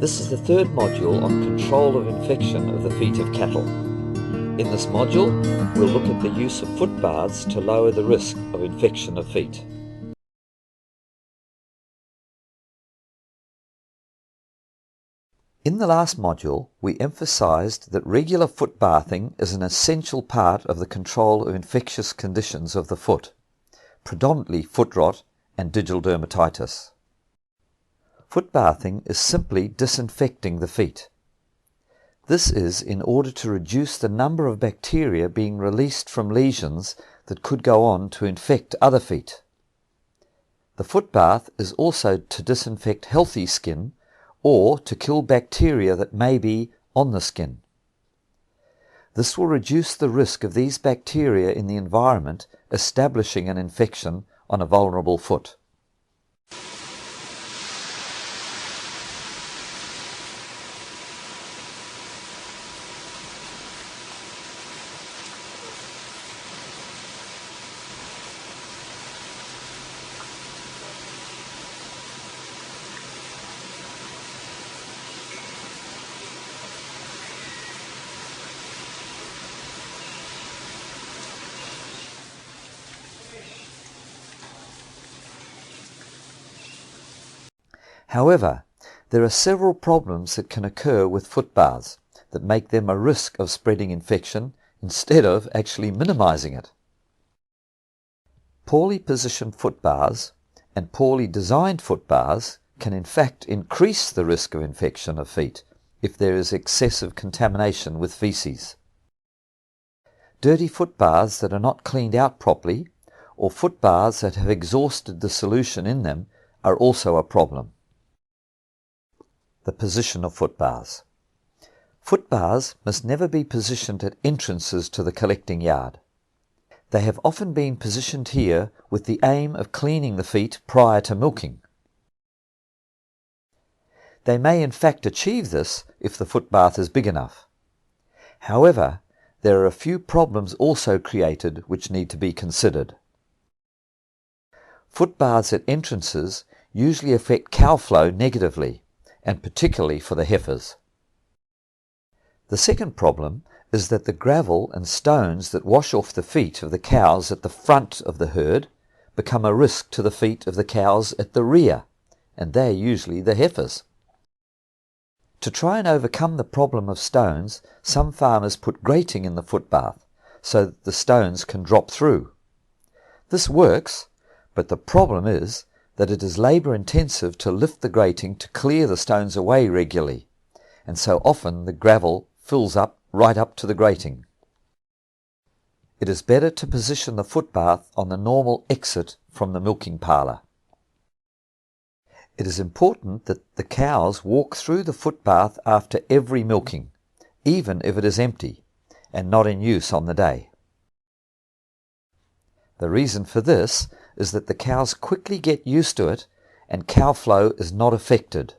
This is the third module on control of infection of the feet of cattle. In this module, we'll look at the use of foot baths to lower the risk of infection of feet. In the last module, we emphasized that regular foot bathing is an essential part of the control of infectious conditions of the foot, predominantly foot rot and digital dermatitis. Foot bathing is simply disinfecting the feet. This is in order to reduce the number of bacteria being released from lesions that could go on to infect other feet. The foot bath is also to disinfect healthy skin or to kill bacteria that may be on the skin. This will reduce the risk of these bacteria in the environment establishing an infection on a vulnerable foot. However, there are several problems that can occur with foot baths that make them a risk of spreading infection instead of actually minimizing it. Poorly positioned foot baths and poorly designed foot baths can in fact increase the risk of infection of feet if there is excessive contamination with feces. Dirty foot baths that are not cleaned out properly or foot baths that have exhausted the solution in them are also a problem. The position of foot baths. Foot baths must never be positioned at entrances to the collecting yard. They have often been positioned here with the aim of cleaning the feet prior to milking. They may in fact achieve this if the foot bath is big enough. However, there are a few problems also created which need to be considered. Foot baths at entrances usually affect cow flow negatively, and particularly for the heifers. The second problem is that the gravel and stones that wash off the feet of the cows at the front of the herd become a risk to the feet of the cows at the rear, and they're usually the heifers. To try and overcome the problem of stones, some farmers put grating in the foot bath so that the stones can drop through. This works, but the problem is that it is labour intensive to lift the grating to clear the stones away regularly, and so often the gravel fills up right up to the grating. It is better to position the foot bath on the normal exit from the milking parlour. It is important that the cows walk through the foot bath after every milking, even if it is empty and not in use on the day. The reason for this is that the cows quickly get used to it and cow flow is not affected.